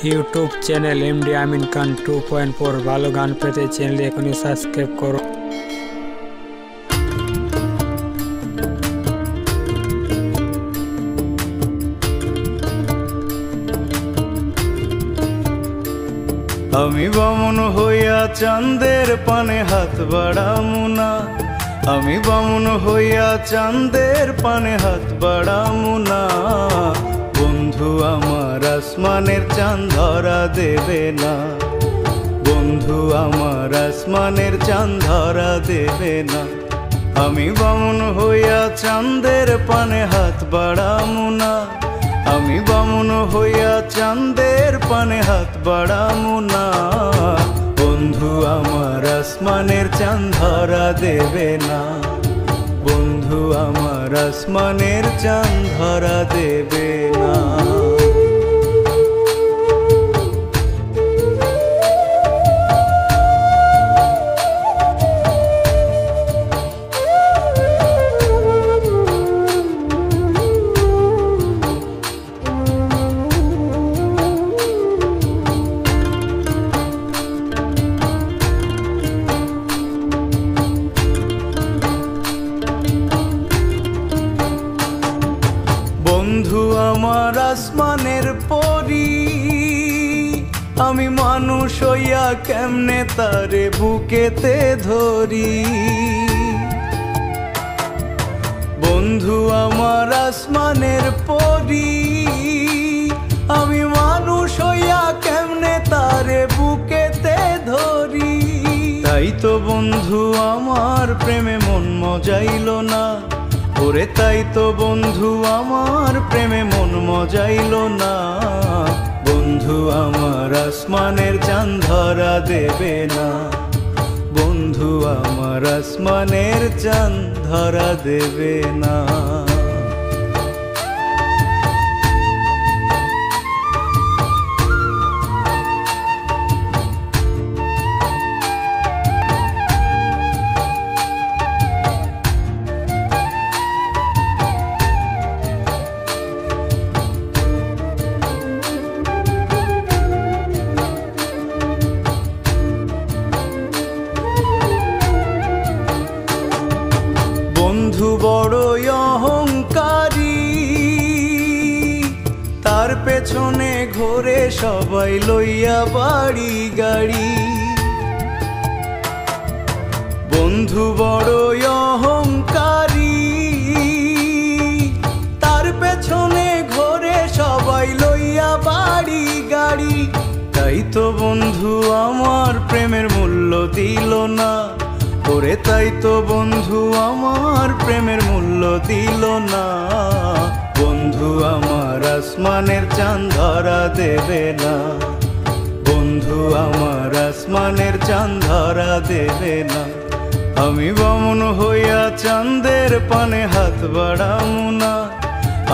YouTube channel MD Amin Khan 2.4 ভালো গান পেতে চ্যানেলটি এখনই সাবস্ক্রাইব করো। আমি বামুন হইয়া চাঁদের পানে হাত বাড়ামু না, আমি বামুন হইয়া চাঁদের পানে হাত বাড়ামু না। বন্ধু আমার আসমানের চাঁদ ধরা দেবে না, বন্ধু আমার আসমানের চাঁদ ধরা দেবে না। আমি বামুন হইয়া চাঁদের পানে হাত বাড়ামু না, আমি বামুন হইয়া চাঁদের পানে হাত বাড়ামু না। বন্ধু আমার আসমানের চাঁদ ধরা দেবে না, বন্ধু আমার আসমানের চাঁদ ধরা দেবে না। বন্ধু আমার আসমানের পরি, আমি মানুষ হইয়া কেমনে তারে বুকেতে ধরি। বন্ধু আমার আসমানের পরি, আমি মানুষ হইয়া কেমনে তারে বুকেতে ধরি। তাই তো বন্ধু আমার প্রেমে মন মজাইল না, ওরে তাই তো বন্ধু আমার প্রেমে মন মজাইল না। বন্ধু আমার আসমানের চাঁদ ধরা দেবে না, বন্ধু আমার আসমানের চাঁদ ধরা দেবে না। বন্ধু বড়ই অহংকারী, তার পেছনে ঘোরে সবাই লইয়া বাড়ি গাড়ি। বন্ধু বড়ই অহংকারী, তার পেছনে ঘোরে সবাই লইয়া বাড়ি গাড়ি। তাই তো বন্ধু আমার প্রেমের মূল্য দিল না, ওরে তাই তো বন্ধু আমার প্রেমের মূল্য দিল না। বন্ধু আমার আসমানের চাঁদ ধরা দেবে না, বন্ধু আমার আসমানের চাঁদ ধরা দেবে না। আমি বামুন হইয়া চাঁদের পানে হাত বাড়ামু না,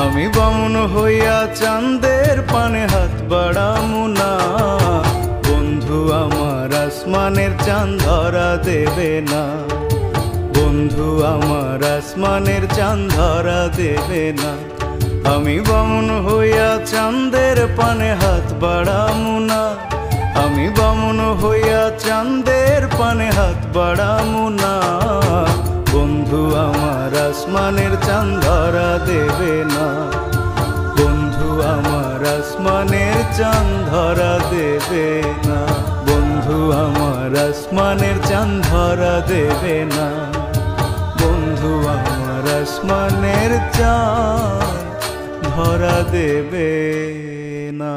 আমি বামুন হইয়া চাঁদের পানে হাত বাড়ামু না। বন্ধু আমার আসমানের চাঁদ ধরা দেবে না, বন্ধু আমার আসমানের চাঁদ ধরা দেবে না। আমি বামুন হইয়া চাঁদের পানে হাত বাড়ামু না, আমি বামুন হইয়া চাঁদের পানে হাত বাড়ামু না। বন্ধু আমার আসমানের চাঁদ ধরা দেবে না, বন্ধু আমার আসমানের চাঁদ ধরা দেবে না। বন্ধু আমার আসমানের চাঁদ ধরা দেবে না, বন্ধু আমার আসমানের চাঁদ ধরা দেবে না।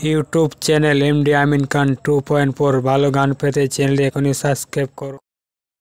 YouTube channel MD Amin Khan 2.4 ভালো গান পেতে চ্যানেলটি এখনই সাবস্ক্রাইব করো।